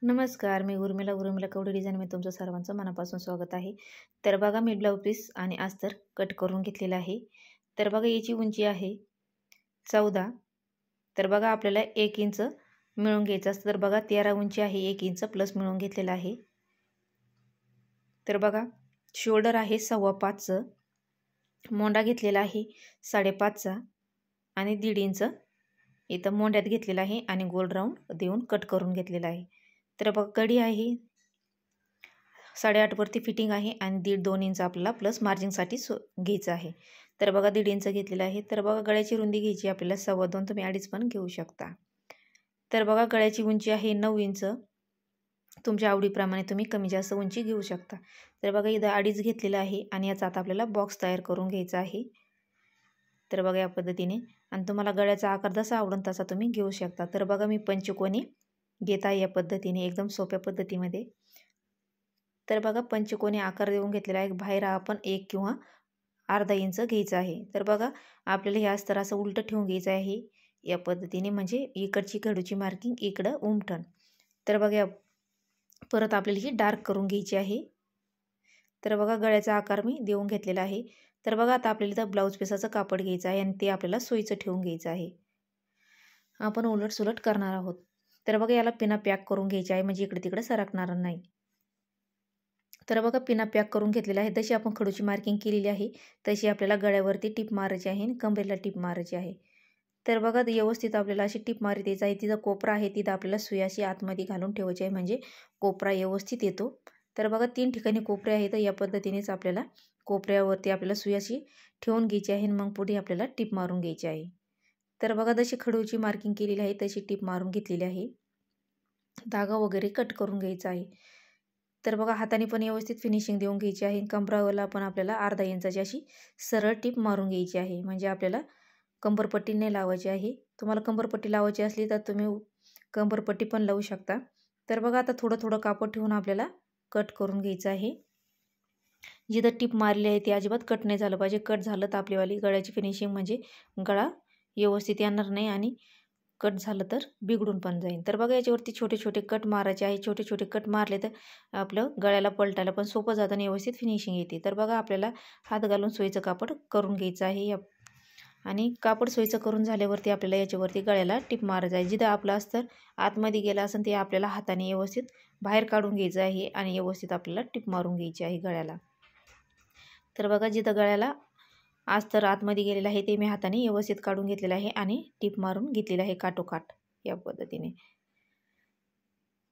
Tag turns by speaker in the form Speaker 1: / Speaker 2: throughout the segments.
Speaker 1: नमस्कार, मी उर्मिला कवडे डिझाईनमध्ये तुमचं सर्वांचं मनापासून स्वागत आहे। तर बघा, मी ब्लाऊज पीस आणि अस्तर कट करून घेतलेला आहे। तर बघा, याची उंची आहे 14। तर बघा, आपल्याला 1 इंच मिळून घ्यायचं असतं। तर बघा, 13 उंची आहे, 1 इंच प्लस मिळून घेतलेला आहे। तर बघा, शोल्डर आहे 5.25, मोंडा घेतलेला आहे 5.5 आणि 1.5 इंच इथं मोंड्यात घेतलेला आहे आणि गोल राऊंड देऊन कट करून घेतलेला आहे। तर बघा, कडी आहे 8.5 वरती फिटिंग आहे आणि 1.5-2 इंच आपल्याला प्लस मार्जिनसाठी घ्यायचं आहे। तर बघा, 1.5 इंच घेतलेला आहे। तर बघा, गळ्याची रुंदी घ्यायची आपल्याला 2.25, तुम्ही 2.5 पण घेऊ शकता। तर बघा, गळ्याची उंची आहे 9 इंच, तुमच्या आवडीप्रमाणे तुम्ही कमी जास्त उंची घेऊ शकता। तर बघा, इथं 2.5 घेतलेला आहे आणि याचा आता आपल्याला बॉक्स तयार करून घ्यायचा आहे। तर बघा, या पद्धतीने, आणि तुम्हाला गळ्याचा आकार जसा आवडेल तसा तुम्ही घेऊ शकता। तर बघा, मी पंचकोनी घेत आहे या पद्धतीने, एकदम सोप्या पद्धतीमध्ये। तर बघा, पंचकोनी आकार देऊन घेतलेला आहे। बाहेर आपण 1 किंवा अर्धा इंच घ्यायचा आहे। तर बघा, आपल्याला हे अस्तर असं उलटं ठेवून घ्यायचं आहे या पद्धतीने, म्हणजे इकडची खडूची मार्किंग इकडं उमटन। तर बघा, परत आपल्याला ही डार्क करून घ्यायची आहे। तर बघा, गळ्याचा आकार मी देऊन घेतलेला आहे। तर बघा, आता आपल्याला इथं ब्लाऊज पीसाचं कापड घ्यायचं आहे आणि ते आपल्याला सोयीचं ठेवून घ्यायचं आहे। आपण उलट सुलट करणार आहोत। तर बघा, याला पिना पॅक करून घ्यायची आहे, म्हणजे इकडे तिकडे सरकणार नाही। तर बघा, पिना पॅक करून घेतलेला आहे। जशी आपण खडूची मार्किंग केलेली आहे तशी आपल्याला गळ्यावरती टिप मारायची आहे आणि कंबरेला टिप मारायची आहे। तर बघा, व्यवस्थित आपल्याला अशी टिप मारी द्यायची आहे। तिथं कोपरा आहे, तिथं आपल्याला सुई अशी आतमध्ये घालून ठेवायची आहे, म्हणजे कोपरा व्यवस्थित येतो। तर बघा, 3 ठिकाणी कोपरे आहेत, या पद्धतीनेच आपल्याला कोपऱ्यावरती आपल्याला सुई अशी ठेवून घ्यायची आहे आणि मग पुढे आपल्याला टिप मारून घ्यायची आहे। तर बघा, जशी खडूची मार्किंग केलेली आहे तशी टिप मारून घेतलेली आहे। धागा वगैरे कट करून घ्यायचा आहे। तर बघा, हाताने पण व्यवस्थित फिनिशिंग देऊन घ्यायची आहे। कंबराला पण आपल्याला अर्धा इंचाची अशी सरळ टिप मारून घ्यायची आहे, म्हणजे आपल्याला कंबरपट्टी नाही लावायची आहे। तुम्हाला कंबरपट्टी लावायची असली तर तुम्ही कंबरपट्टी पण लावू शकता। तर बघा, आता थोडं थोडं कापड ठेवून आपल्याला कट करून घ्यायचं आहे। जिथं टिप मारली आहे ते अजिबात कट नाही झालं पाहिजे। कट झालं तर आपलीवाली गळ्याची फिनिशिंग म्हणजे गळा व्यवस्थित येणार नाही आणि कट झालं तर बिघडून पण जाईल। तर बघा, याच्यावरती छोटे छोटे कट मारायचे आहे। छोटे छोटे कट मारले तर आपलं गळ्याला पलटायला पण सोपं जातं आणि व्यवस्थित फिनिशिंग येते। तर बघा, आपल्याला हात घालून सोयीचं कापड करून घ्यायचं आहे आणि कापड सोयीचं करून झाल्यावरती आपल्याला याच्यावरती गळ्याला टिप मारायचं आहे। जिथं आपलं अस्तर आतमध्ये गेलं असेल ते आपल्याला हाताने व्यवस्थित बाहेर काढून घ्यायचं आहे आणि व्यवस्थित आपल्याला टिप मारून घ्यायची आहे गळ्याला। तर बघा, जिथं गळ्याला अस्तर आतमध्ये गेलेलं आहे ते मी हाताने व्यवस्थित काढून घेतलेलं आहे आणि टिप मारून घेतलेलं आहे काठोकाठ या पद्धतीने।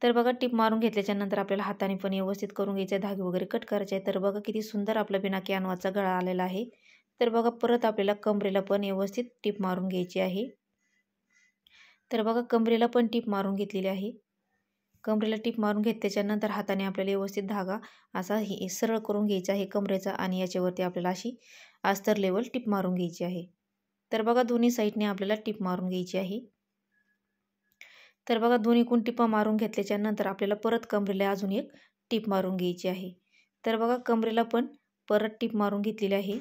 Speaker 1: तर बघा, टिप मारून घेतल्याच्या नंतर आपल्याला हाताने पण व्यवस्थित करून घ्यायचं आहे, धागे वगैरे कट करायचे आहे। तर बघा, किती सुंदर आपला बिना कॅनवाचा गळा आलेला आहे। तर बघा, परत आपल्याला कमरेला पण व्यवस्थित टिप मारून घ्यायची आहे। तर बघा, कमरेला पण टिप मारून घेतलेली आहे। कमरेला टिप मारून घेतल्याच्या नंतर हाताने आपल्याला व्यवस्थित धागा असा सरळ करून घ्यायचा आहे कमरेचा आणि याच्यावरती आपल्याला अशी अस्तर लेवल टिप मारून घ्यायची आहे। तर बघा, दोन्ही साईडने आपल्याला टिप मारून घ्यायची आहे। तर बघा, दोन्हीकडून टिपा मारून घेतल्याच्या नंतर आपल्याला परत कमरेला अजून एक टिप मारून घ्यायची आहे। तर बघा, कमरेला पण परत टिप मारून घेतलेली आहे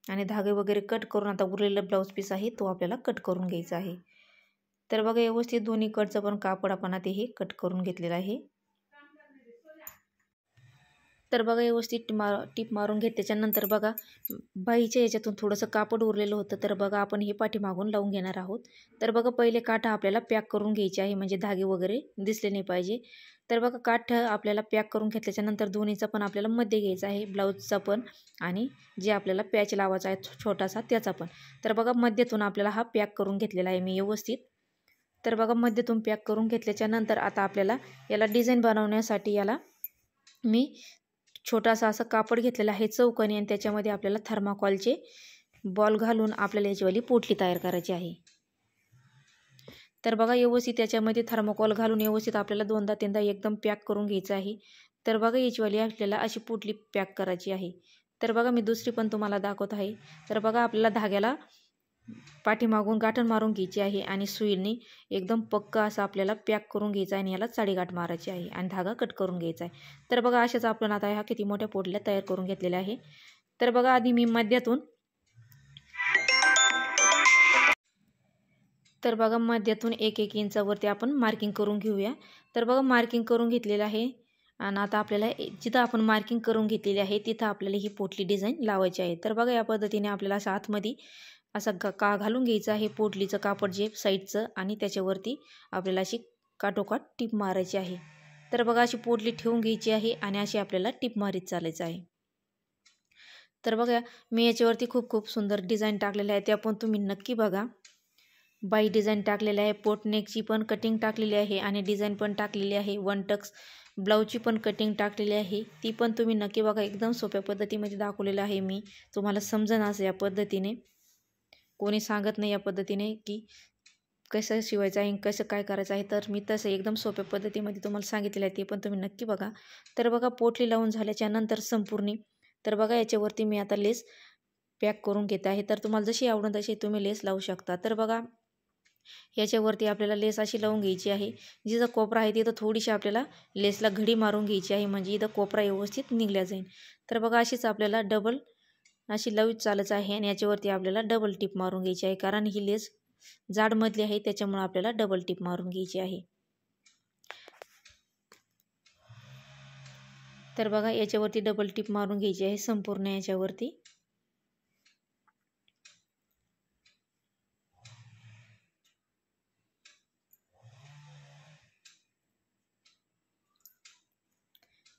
Speaker 1: आणि धागे वगैरे कट करून आता उरलेला ब्लाऊज पीस आहे तो आपल्याला कट करून घ्यायचा आहे। तर बघा, व्यवस्थित दोन्ही कडचं पण कापड आपण आता हे कट करून घेतलेलं आहे। तर बघा, व्यवस्थित टिप मारून घेतल्याच्या नंतर बघा, बाईच्या याच्यातून थोडंसं कापड उरलेलं होतं। तर बघा, आपण हे पाठीमागून लावून घेणार आहोत। तर बघा, पहिले काठ आपल्याला पॅक करून घ्यायचे आहे, म्हणजे धागे वगैरे दिसले नाही पाहिजे। तर बघा, काठ आपल्याला पॅक करून घेतल्याच्या नंतर दोन्हीचा पण आपल्याला मध्ये घ्यायचा आहे, ब्लाऊजचा पण आणि जे आपल्याला पॅच लावायचा आहे छोटासा त्याचा पण। तर बघा, मध्येतून आपल्याला हा पॅक करून घेतलेला आहे मी व्यवस्थित। तर बघा, मध्येतून पॅक करून घेतल्याच्या नंतर आता आपल्याला याला डिझाईन बनवण्यासाठी याला मी छोटासा असं कापड घेतलेलं आहे चौकोनी आणि त्याच्यामध्ये आपल्याला थर्माकॉलचे बॉल घालून आपल्याला याचीवाली पोटली तयार करायची आहे। तर बघा, व्यवस्थित याच्यामध्ये थर्माकॉल घालून व्यवस्थित आपल्याला 2दा-3दा एकदम पॅक करून घ्यायचं आहे। तर बघा, याचीवाली आपल्याला अशी पोटली पॅक करायची आहे। तर बघा, मी दुसरी पण तुम्हाला दाखवत आहे। तर बघा, आपल्याला धाग्याला पाठीमागून गाठण मारून घ्यायची आहे आणि सुईने एकदम पक्का असं आपल्याला पॅक करून घ्यायचं आहे आणि याला साडीगाठ मारायची आहे आणि धागा कट करून घ्यायचा आहे। तर बघा, अशाच आपण आता ह्या किती मोठ्या पोटल्या तयार करून घेतलेल्या आहे। तर बघा, आधी मी मध्यातून तर बघा मध्यातून 1-1 इंचावरती आपण मार्किंग करून घेऊया. तर बघा मार्किंग करून घेतलेलं आहे आणि आता आपल्याला जिथं आपण मार्किंग करून घेतलेली आहे तिथं आपल्याला ही पोटली डिझाईन लावायची आहे. तर बघा या पद्धतीने आपल्याला असं आतमध्ये असा का घालून घ्यायचं आहे पोटलीचं कापड जे साईडचं आणि त्याच्यावरती आपल्याला अशी काठोकाठ टीप मारायची आहे. तर बघा अशी पोटली ठेवून घ्यायची आहे आणि अशी आपल्याला टीप मारीत चालायचं आहे. तर बघा मी याच्यावरती खूप सुंदर डिझाईन टाकलेलं आहे, ते पण तुम्ही नक्की बघा. बाई डिझाईन टाकलेलं आहे, पोटनेकची पण कटिंग टाकलेली आहे आणि डिझाईन पण टाकलेली आहे. वन टक्स ब्लाऊजची पण कटिंग टाकलेली आहे, ती पण तुम्ही नक्की बघा. एकदम सोप्या पद्धतीमध्ये दाखवलेलं आहे मी, तुम्हाला समजेन असं या पद्धतीने. कोणी सांगत नाही या पद्धतीने की कसं शिवायचं आहे कसं काय करायचं आहे, तर मी तसं एकदम सोप्या पद्धतीमध्ये तुम्हाला सांगितलेलं आहे, ते पण तुम्ही नक्की बघा. तर बघा पोटली लावून झाल्याच्या नंतर संपूर्ण तर बघा याच्यावरती मी आता लेस पॅक करून घेत आहे. तर तुम्हाला जशी आवडेल तशी तुम्ही लेस लावू शकता. तर बघा याच्यावरती आपल्याला लेस अशी लावून घ्यायची आहे. जिथं कोपरा आहे तिथं थोडीशी आपल्याला लेसला घडी मारून घ्यायची आहे, म्हणजे इथं कोपरा व्यवस्थित निघला जाईल. तर बघा अशीच आपल्याला डबल अशी लावून चालायचं आहे आणि याच्यावरती आपल्याला डबल टिप मारून घ्यायची आहे, कारण ही लेस जाडमधली आहे त्याच्यामुळे आपल्याला डबल टिप मारून घ्यायची आहे. तर बघा याच्यावरती डबल टिप मारून घ्यायची आहे संपूर्ण याच्यावरती.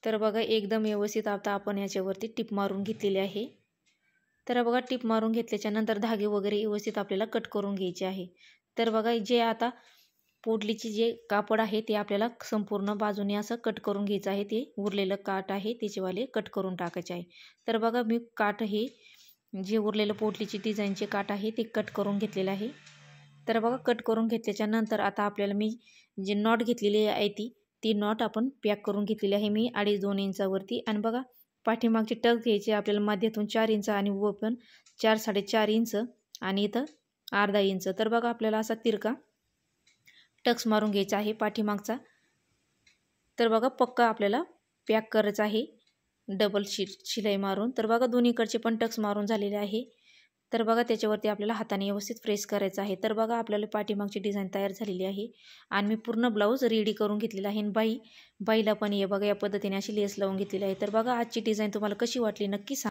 Speaker 1: तर बघा एकदम व्यवस्थित आता आपण याच्यावरती टिप मारून घेतलेली आहे. तर बघा टिप मारून घेतल्याच्या नंतर धागे वगैरे व्यवस्थित आपल्याला कट करून घ्यायचे आहे. तर बघा जे आता पोटलीचे जे कापड आहे ते आपल्याला संपूर्ण बाजूने असं कट करून घ्यायचं आहे. ते उरलेलं काठ आहे त्याचेवाले कट करून टाकायचे आहे. तर बघा मी काठ हे जे उरलेलं पोटलीची डिझाईनचे काठ आहे ते कट करून घेतलेलं आहे. तर बघा कट करून घेतल्याच्या नंतर आता आपल्याला मी जे नॉट घेतलेली आहे ती नॉट आपण पॅक करून घेतलेली आहे मी 2.5-2 इंचावरती. आणि बघा पाठीमागची टक्स घ्यायची आपल्याला मध्यातून 4 इंच आणि वर पण 4-4.5 इंच आणि इथं अर्धा इंच. तर बघा आपल्याला असा तिरका टक्स मारून घ्यायचा आहे पाठीमागचा. तर बघा पक्का आपल्याला पॅक करायचं आहे डबल शिलाई मारून. तर बघा दोन्हीकडचे पण टक्स मारून झालेले आहे. तर बघा त्याच्यावरती आपल्याला हाताने व्यवस्थित प्रेस करायचं आहे. तर बघा आपल्याला पाठीमागची डिझाईन तयार झालेली आहे आणि मी पूर्ण ब्लाऊज रेडी करून घेतलेला आहे. बाईला पण हे बघा या पद्धतीने अशी लेस लावून घेतलेली आहे. तर बघा आजची डिझाईन तुम्हाला कशी वाटली नक्की सांगा.